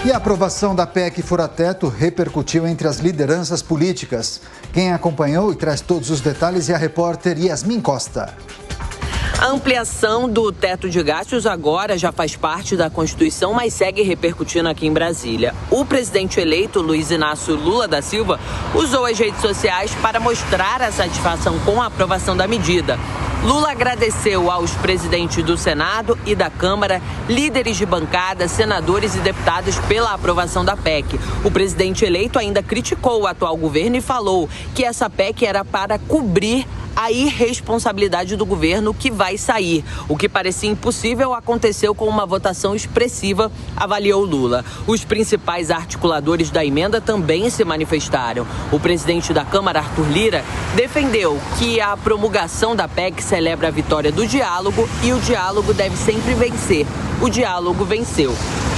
E a aprovação da PEC Fura-Teto repercutiu entre as lideranças políticas. Quem acompanhou e traz todos os detalhes é a repórter Yasmin Costa. A ampliação do teto de gastos agora já faz parte da Constituição, mas segue repercutindo aqui em Brasília. O presidente eleito, Luiz Inácio Lula da Silva, usou as redes sociais para mostrar a satisfação com a aprovação da medida. Lula agradeceu aos presidentes do Senado e da Câmara, líderes de bancada, senadores e deputados pela aprovação da PEC. O presidente eleito ainda criticou o atual governo e falou que essa PEC era para cobrir a irresponsabilidade do governo que vai sair. O que parecia impossível aconteceu com uma votação expressiva, avaliou Lula. Os principais articuladores da emenda também se manifestaram. O presidente da Câmara, Arthur Lira, defendeu que a promulgação da PEC celebra a vitória do diálogo e o diálogo deve sempre vencer. O diálogo venceu.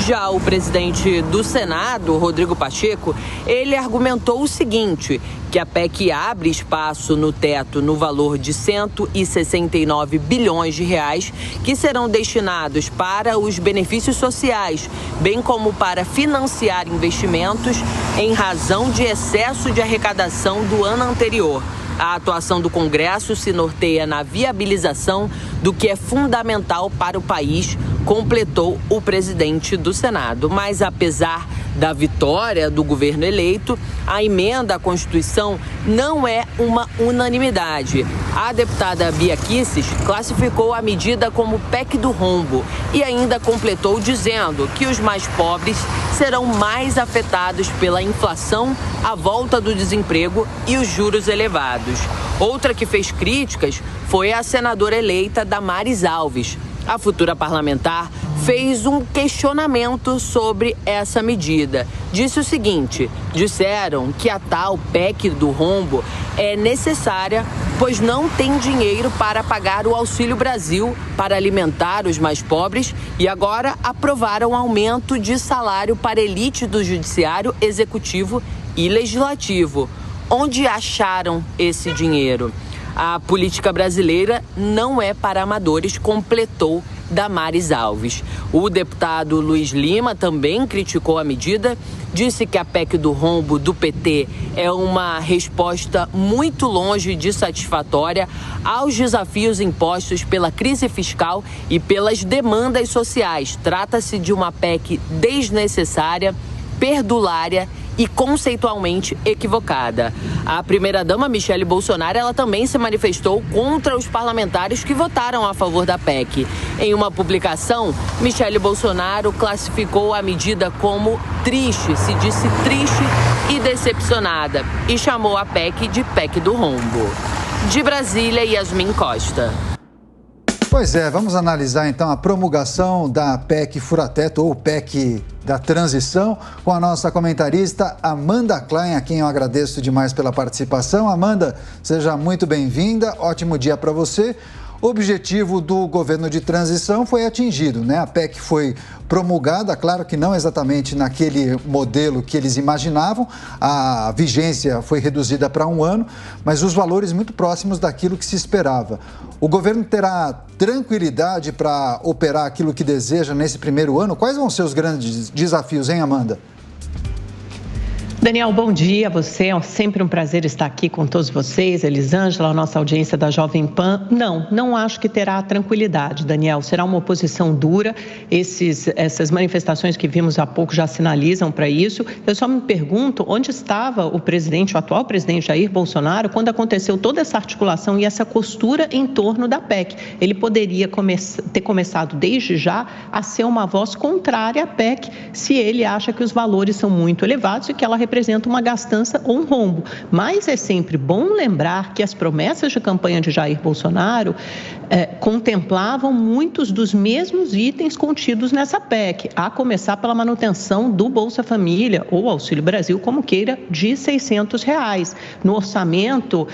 Já o presidente do Senado, Rodrigo Pacheco, ele argumentou o seguinte, que a PEC abre espaço no teto no valor de 169 bilhões de reais que serão destinados para os benefícios sociais, bem como para financiar investimentos em razão de excesso de arrecadação do ano anterior. A atuação do Congresso se norteia na viabilização do que é fundamental para o país, completou o presidente do Senado. Mas, apesar da vitória do governo eleito, a emenda à Constituição não é uma unanimidade. A deputada Bia Kicis classificou a medida como PEC do rombo e ainda completou dizendo que os mais pobres serão mais afetados pela inflação, a volta do desemprego e os juros elevados. Outra que fez críticas foi a senadora eleita Damares Alves. A futura parlamentar fez um questionamento sobre essa medida. Disse o seguinte, disseram que a tal PEC do rombo é necessária, pois não tem dinheiro para pagar o Auxílio Brasil para alimentar os mais pobres e agora aprovaram aumento de salário para elite do Judiciário, Executivo e Legislativo. Onde acharam esse dinheiro? A política brasileira não é para amadores, completou Damares Alves. O deputado Luiz Lima também criticou a medida, disse que a PEC do rombo do PT é uma resposta muito longe de satisfatória aos desafios impostos pela crise fiscal e pelas demandas sociais. Trata-se de uma PEC desnecessária, perdulária e conceitualmente equivocada. A primeira-dama, Michele Bolsonaro, ela também se manifestou contra os parlamentares que votaram a favor da PEC. Em uma publicação, Michele Bolsonaro classificou a medida como triste, se disse triste e decepcionada, e chamou a PEC de PEC do rombo. De Brasília, Yasmin Costa. Pois é, vamos analisar então a promulgação da PEC Fura-Teto ou PEC da transição com a nossa comentarista Amanda Klein, a quem eu agradeço demais pela participação. Amanda, seja muito bem-vinda, ótimo dia para você. O objetivo do governo de transição foi atingido, né? A PEC foi promulgada, claro que não exatamente naquele modelo que eles imaginavam, a vigência foi reduzida para 1 ano, mas os valores muito próximos daquilo que se esperava. O governo terá tranquilidade para operar aquilo que deseja nesse primeiro ano? Quais vão ser os grandes desafios, hein, Amanda? Daniel, bom dia a você, é sempre um prazer estar aqui com todos vocês, Elisângela, a nossa audiência da Jovem Pan. Não acho que terá tranquilidade, Daniel, será uma oposição dura, essas manifestações que vimos há pouco já sinalizam para isso. Eu só me pergunto onde estava o atual presidente Jair Bolsonaro quando aconteceu toda essa articulação e essa costura em torno da PEC. Ele poderia ter começado desde já a ser uma voz contrária à PEC, se ele acha que os valores são muito elevados e que ela representa uma gastança ou um rombo. Mas é sempre bom lembrar que as promessas de campanha de Jair Bolsonaro contemplavam muitos dos mesmos itens contidos nessa PEC, a começar pela manutenção do Bolsa Família ou Auxílio Brasil, como queira, de R$600. No orçamento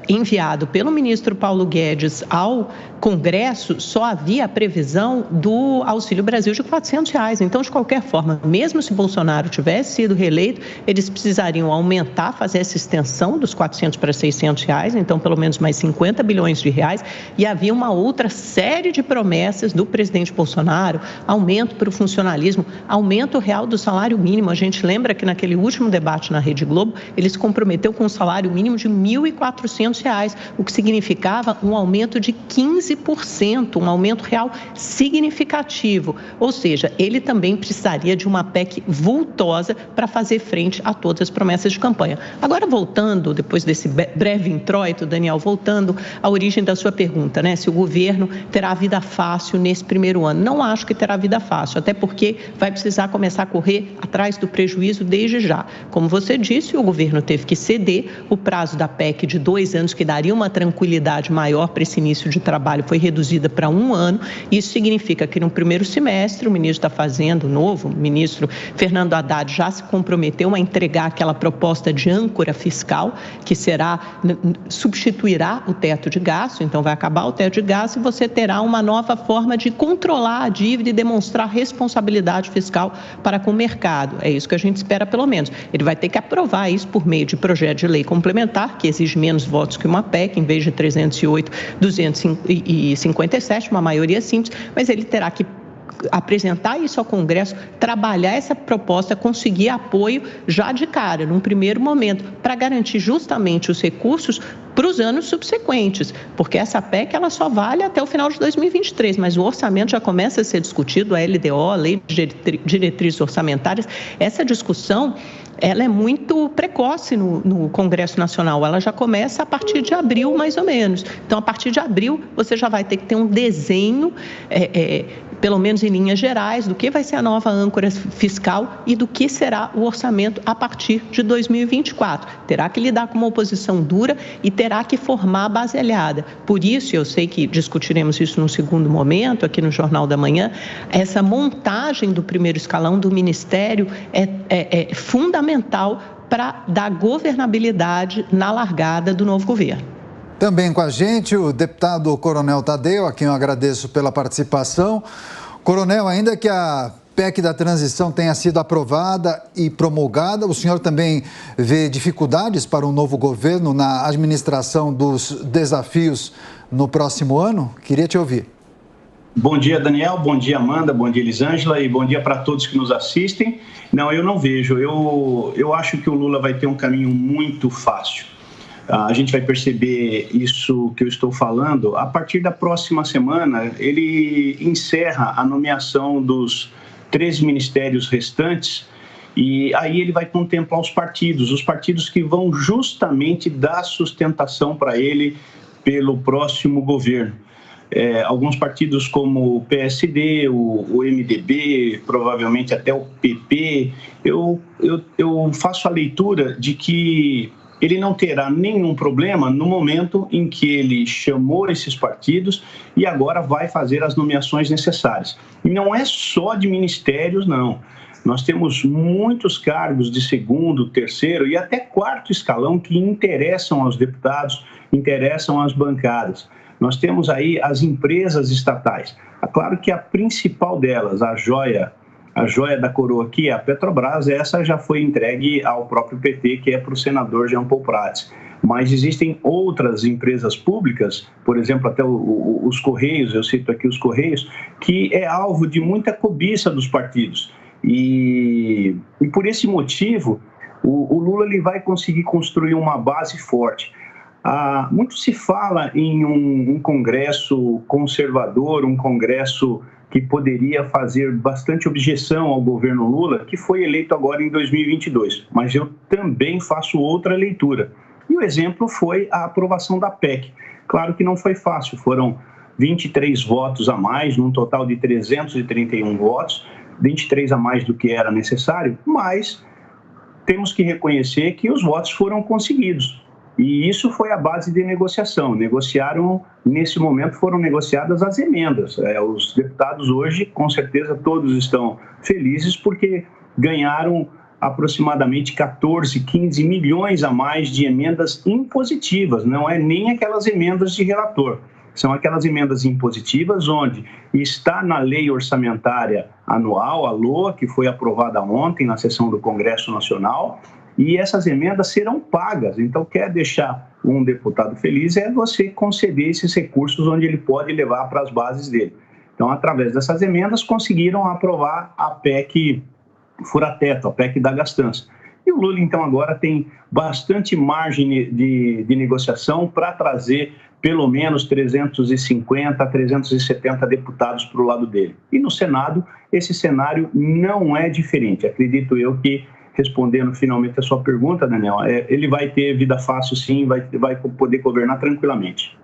enviado pelo ministro Paulo Guedes ao Congresso, só havia a previsão do Auxílio Brasil de R$400. Então, de qualquer forma, mesmo se Bolsonaro tivesse sido reeleito, eles precisariam aumentar, fazer essa extensão dos R$400 para R$600, então pelo menos mais 50 bilhões de reais, e havia uma outra série de promessas do presidente Bolsonaro, aumento para o funcionalismo, aumento real do salário mínimo. A gente lembra que naquele último debate na Rede Globo, ele se comprometeu com um salário mínimo de R$1.400, o que significava um aumento de 15%, um aumento real significativo. Ou seja, ele também precisaria de uma PEC vultosa para fazer frente a todas as promessas de campanha. Agora, voltando, depois desse breve introito, Daniel, voltando à origem da sua pergunta, né? Se o governo terá vida fácil nesse primeiro ano. Não acho que terá vida fácil, até porque vai precisar começar a correr atrás do prejuízo desde já. Como você disse, o governo teve que ceder, o prazo da PEC de 2 anos, que daria uma tranquilidade maior para esse início de trabalho, foi reduzida para 1 ano. Isso significa que no primeiro semestre, o ministro da Fazenda, o novo ministro Fernando Haddad, já se comprometeu a entregar aquela proposta de âncora fiscal, que substituirá o teto de gasto, então vai acabar o teto de gasto e você terá uma nova forma de controlar a dívida e demonstrar responsabilidade fiscal para com o mercado. É isso que a gente espera, pelo menos. Ele vai ter que aprovar isso por meio de projeto de lei complementar, que exige menos votos que uma PEC, em vez de 308, 257, uma maioria simples, mas ele terá que apresentar isso ao Congresso, trabalhar essa proposta, conseguir apoio já de cara, num primeiro momento, para garantir justamente os recursos para os anos subsequentes, porque essa PEC ela só vale até o final de 2023, mas o orçamento já começa a ser discutido, a LDO, a Lei de Diretrizes Orçamentárias, essa discussão ela é muito precoce no Congresso Nacional, ela já começa a partir de abril, mais ou menos. Então, a partir de abril, você já vai ter que ter um desenho, pelo menos em linhas gerais, do que vai ser a nova âncora fiscal e do que será o orçamento a partir de 2024. Terá que lidar com uma oposição dura e terá que formar a base aliada. Por isso, eu sei que discutiremos isso num segundo momento, aqui no Jornal da Manhã, essa montagem do primeiro escalão do Ministério é fundamental para dar governabilidade na largada do novo governo. Também com a gente o deputado Coronel Tadeu, a quem eu agradeço pela participação. Coronel, ainda que a PEC da transição tenha sido aprovada e promulgada, o senhor também vê dificuldades para um novo governo na administração dos desafios no próximo ano? Queria te ouvir. Bom dia, Daniel, bom dia, Amanda, bom dia, Elisângela, e bom dia para todos que nos assistem. Não, eu não vejo. Eu acho que o Lula vai ter um caminho muito fácil. A gente vai perceber isso que eu estou falando. A partir da próxima semana, ele encerra a nomeação dos 13 ministérios restantes e aí ele vai contemplar os partidos que vão justamente dar sustentação para ele pelo próximo governo. Alguns partidos como o PSD, o MDB, provavelmente até o PP, eu faço a leitura de que ele não terá nenhum problema no momento em que ele chamou esses partidos e agora vai fazer as nomeações necessárias. E não é só de ministérios, não. Nós temos muitos cargos de segundo, terceiro e até quarto escalão que interessam aos deputados, interessam às bancadas. Nós temos aí as empresas estatais. É claro que a principal delas, a joia da coroa aqui, a Petrobras, essa já foi entregue ao próprio PT, que é para o senador Jean Paul Prats. Mas existem outras empresas públicas, por exemplo, até os Correios, eu cito aqui os Correios, que é alvo de muita cobiça dos partidos. E por esse motivo, o Lula ele vai conseguir construir uma base forte. Muito se fala em um congresso conservador, um congresso que poderia fazer bastante objeção ao governo Lula, que foi eleito agora em 2022. Mas eu também faço outra leitura. E o exemplo foi a aprovação da PEC. Claro que não foi fácil, foram 23 votos a mais, num total de 331 votos, 23 a mais do que era necessário, mas temos que reconhecer que os votos foram conseguidos. E isso foi a base de negociação. Nesse momento foram negociadas as emendas. Os deputados hoje, com certeza, todos estão felizes porque ganharam aproximadamente 14, 15 milhões a mais de emendas impositivas, não é nem aquelas emendas de relator. São aquelas emendas impositivas onde está na lei orçamentária anual, a LOA, que foi aprovada ontem na sessão do Congresso Nacional, e essas emendas serão pagas. Então, quer deixar um deputado feliz é você conceder esses recursos onde ele pode levar para as bases dele. Então, através dessas emendas, conseguiram aprovar a PEC fura-teto, a PEC da gastança. E o Lula, então, agora tem bastante margem de negociação para trazer pelo menos 350 a 370 deputados para o lado dele. E no Senado, esse cenário não é diferente. Acredito eu que, respondendo finalmente a sua pergunta, Daniel, ele vai ter vida fácil sim, vai poder governar tranquilamente.